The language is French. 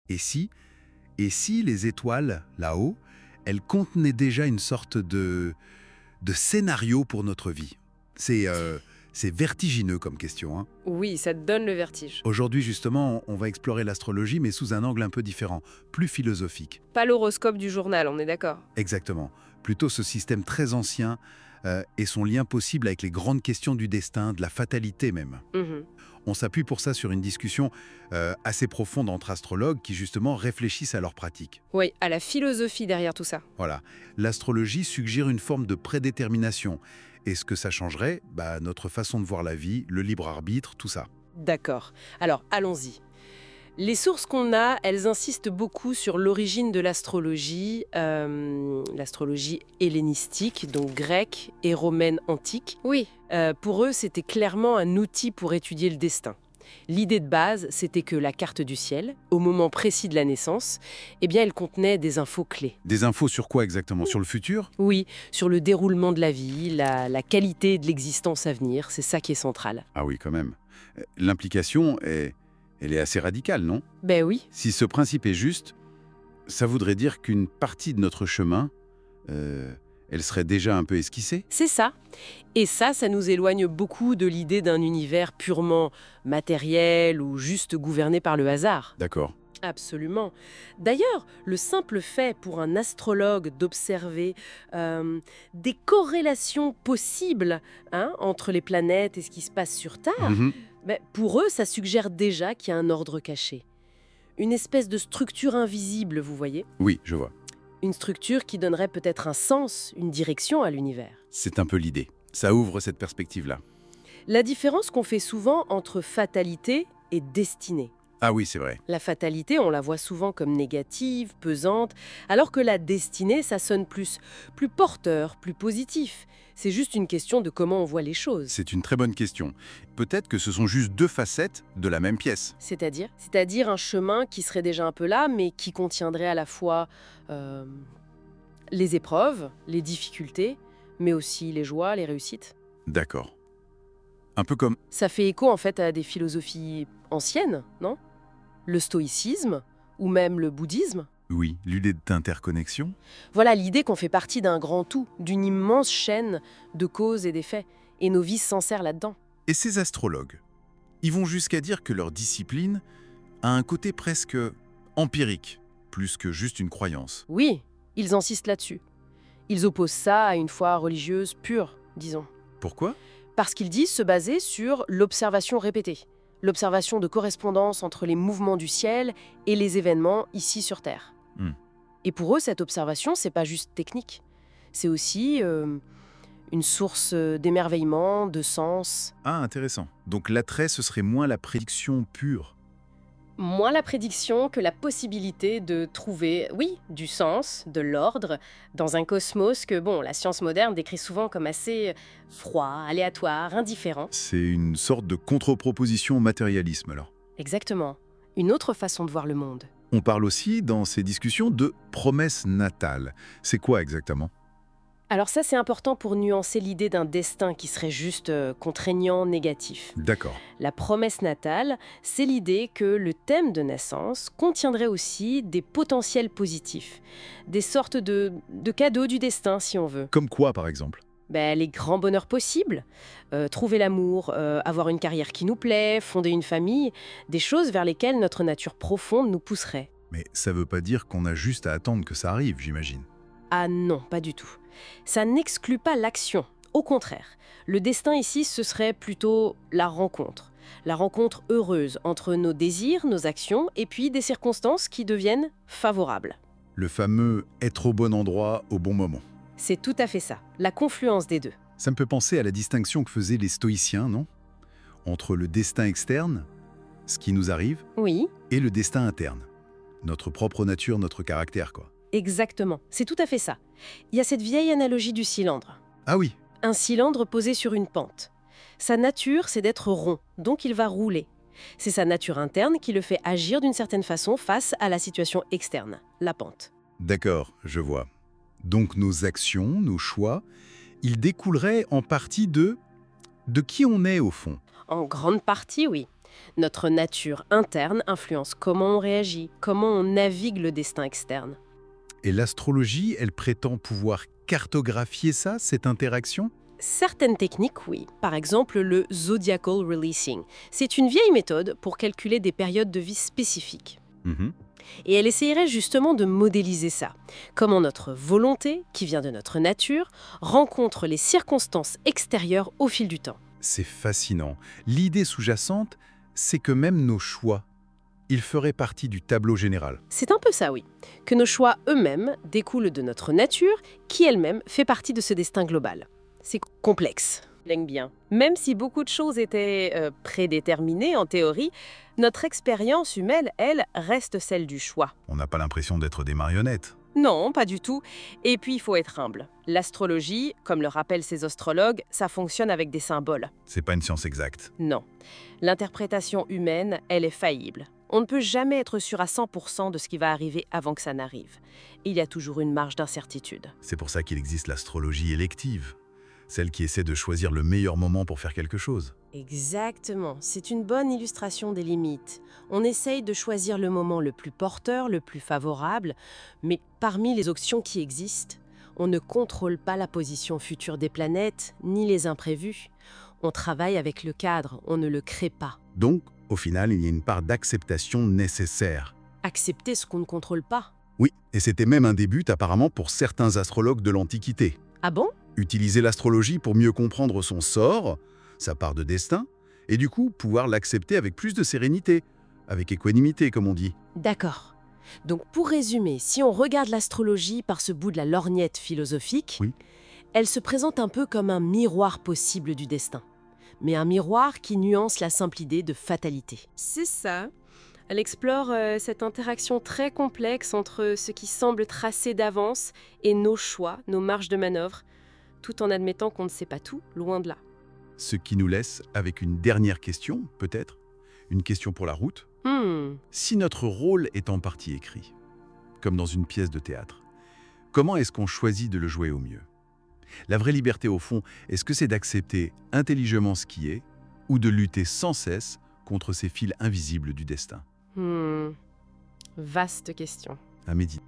Et si, et si les étoiles, là-haut, elles contenaient déjà une sorte de scénario pour notre vie? C'est vertigineux comme question, hein. Oui, ça te donne le vertige. Aujourd'hui, justement, on va explorer l'astrologie, mais sous un angle un peu différent, plus philosophique. Pas l'horoscope du journal, on est d'accord. Exactement. Plutôt ce système très ancien et son lien possible avec les grandes questions du destin, de la fatalité même. Mhm. On s'appuie pour ça sur une discussion assez profonde entre astrologues qui justement réfléchissent à leur pratique. Oui, à la philosophie derrière tout ça. Voilà. L'astrologie suggère une forme de prédétermination. Et ce que ça changerait, notre façon de voir la vie, le libre arbitre, tout ça. D'accord. Alors, allons-y. Les sources qu'on a, elles insistent beaucoup sur l'origine de l'astrologie hellénistique, donc grecque et romaine antique. Oui, Pour eux, c'était clairement un outil pour étudier le destin. L'idée de base, c'était que la carte du ciel, au moment précis de la naissance, eh bien, elle contenait des infos clés. Des infos sur quoi exactement? Sur le futur? Oui, sur le déroulement de la vie, la qualité de l'existence à venir, c'est ça qui est central. Ah oui, quand même. L'implication, elle est assez radicale, non? Ben oui, Si ce principe est juste, ça voudrait dire qu'une partie de notre chemin, elle serait déjà un peu esquissée? c'est ça. Et ça nous éloigne beaucoup de l'idée d'un univers purement matériel ou juste gouverné par le hasard. D'accord. Absolument. D'ailleurs, le simple fait pour un astrologue d'observer des corrélations possibles, hein, entre les planètes et ce qui se passe sur Terre, Mhm. ben, pour eux, ça suggère déjà qu'il y a un ordre caché. Une espèce de structure invisible, vous voyez? Oui, je vois. Une structure qui donnerait peut-être un sens, une direction à l'univers. C'est un peu l'idée. Ça ouvre cette perspective-là. La différence qu'on fait souvent entre fatalité et destinée. Ah oui, c'est vrai. La fatalité, on la voit souvent comme négative, pesante, alors que la destinée, ça sonne plus porteur, plus positif. C'est juste une question de comment on voit les choses. C'est une très bonne question. Peut-être que ce sont juste deux facettes de la même pièce. C'est-à-dire un chemin qui serait déjà un peu là, mais qui contiendrait à la fois les épreuves, les difficultés, mais aussi les joies, les réussites. D'accord. Un peu comme... Ça fait écho en fait à des philosophies anciennes, non? Le stoïcisme, ou même le bouddhisme. Oui, l'idée d'interconnexion. Voilà l'idée qu'on fait partie d'un grand tout, d'une immense chaîne de causes et d'effets, et nos vies s'insèrent là-dedans. Et ces astrologues, ils vont jusqu'à dire que leur discipline a un côté presque empirique, plus que juste une croyance. Oui, ils insistent là-dessus. Ils opposent ça à une foi religieuse pure, disons. Pourquoi? Parce qu'ils disent se baser sur l'observation répétée, l'observation de correspondance entre les mouvements du ciel et les événements ici sur Terre. Hmm. Et pour eux, cette observation, c'est pas juste technique. C'est aussi une source d'émerveillement, de sens. Ah, intéressant. Donc l'attrait, ce serait moins la prédiction pure. moins la prédiction que la possibilité de trouver, oui, du sens, de l'ordre, dans un cosmos que, bon, la science moderne décrit souvent comme assez froid, aléatoire, indifférent. C'est une sorte de contre-proposition au matérialisme, alors. Exactement. Une autre façon de voir le monde. On parle aussi, dans ces discussions, de promesse natale. C'est quoi exactement? Alors ça, c'est important pour nuancer l'idée d'un destin qui serait juste contraignant, négatif. D'accord. La promesse natale, c'est l'idée que le thème de naissance contiendrait aussi des potentiels positifs, des sortes de cadeaux du destin, si on veut. Comme quoi, par exemple? Les grands bonheurs possibles, trouver l'amour, avoir une carrière qui nous plaît, fonder une famille, des choses vers lesquelles notre nature profonde nous pousserait. Mais ça veut pas dire qu'on a juste à attendre que ça arrive, j'imagine. Ah non, pas du tout. Ça n'exclut pas l'action. Au contraire, le destin ici, ce serait plutôt la rencontre. La rencontre heureuse entre nos désirs, nos actions, et puis des circonstances qui deviennent favorables. Le fameux « être au bon endroit au bon moment ». C'est tout à fait ça, la confluence des deux. Ça me fait penser à la distinction que faisaient les stoïciens, non? Entre le destin externe, ce qui nous arrive, Oui, et le destin interne. Notre propre nature, notre caractère, quoi. exactement, c'est tout à fait ça. Il y a cette vieille analogie du cylindre. Ah oui, Un cylindre posé sur une pente. Sa nature, c'est d'être rond, donc il va rouler. C'est sa nature interne qui le fait agir d'une certaine façon face à la situation externe, la pente. d'accord, je vois. Donc nos actions, nos choix, ils découleraient en partie de qui on est au fond. En grande partie, oui. Notre nature interne influence comment on réagit, comment on navigue le destin externe. Et l'astrologie, elle prétend pouvoir cartographier ça, cette interaction? Certaines techniques, oui. Par exemple, le zodiacal releasing. C'est une vieille méthode pour calculer des périodes de vie spécifiques. Mhm. Et elle essayerait justement de modéliser ça. Comment notre volonté, qui vient de notre nature, rencontre les circonstances extérieures au fil du temps. C'est fascinant. L'idée sous-jacente, c'est que même nos choix, ils feraient partie du tableau général. C'est un peu ça, oui. Que nos choix eux-mêmes découlent de notre nature, qui elle-même fait partie de ce destin global. C'est complexe. Bien. Même si beaucoup de choses étaient prédéterminées en théorie, notre expérience humaine, elle, reste celle du choix. On n'a pas l'impression d'être des marionnettes. Non, pas du tout. Et puis, il faut être humble. L'astrologie, comme le rappellent ces astrologues, ça fonctionne avec des symboles. C'est pas une science exacte. Non. L'interprétation humaine, elle est faillible. On ne peut jamais être sûr à 100% de ce qui va arriver avant que ça n'arrive. Il y a toujours une marge d'incertitude. C'est pour ça qu'il existe l'astrologie élective, celle qui essaie de choisir le meilleur moment pour faire quelque chose. Exactement. C'est une bonne illustration des limites. On essaye de choisir le moment le plus porteur, le plus favorable, mais parmi les options qui existent, on ne contrôle pas la position future des planètes, ni les imprévus. On travaille avec le cadre, on ne le crée pas. Donc, au final, il y a une part d'acceptation nécessaire. Accepter ce qu'on ne contrôle pas. Oui, et c'était même un des buts apparemment pour certains astrologues de l'Antiquité. Ah bon? Utiliser l'astrologie pour mieux comprendre son sort, sa part de destin, et du coup pouvoir l'accepter avec plus de sérénité, avec équanimité comme on dit. D'accord. Donc pour résumer, si on regarde l'astrologie par ce bout de la lorgnette philosophique, Oui. elle se présente un peu comme un miroir possible du destin. Mais un miroir qui nuance la simple idée de fatalité. C'est ça. Elle explore cette interaction très complexe entre ce qui semble tracé d'avance et nos choix, nos marges de manœuvre, tout en admettant qu'on ne sait pas tout, loin de là. Ce qui nous laisse avec une dernière question, peut-être, une question pour la route. Si notre rôle est en partie écrit, comme dans une pièce de théâtre, comment est-ce qu'on choisit de le jouer au mieux? La vraie liberté, au fond, est-ce que c'est d'accepter intelligemment ce qui est, ou de lutter sans cesse contre ces fils invisibles du destin? Vaste question. À méditer.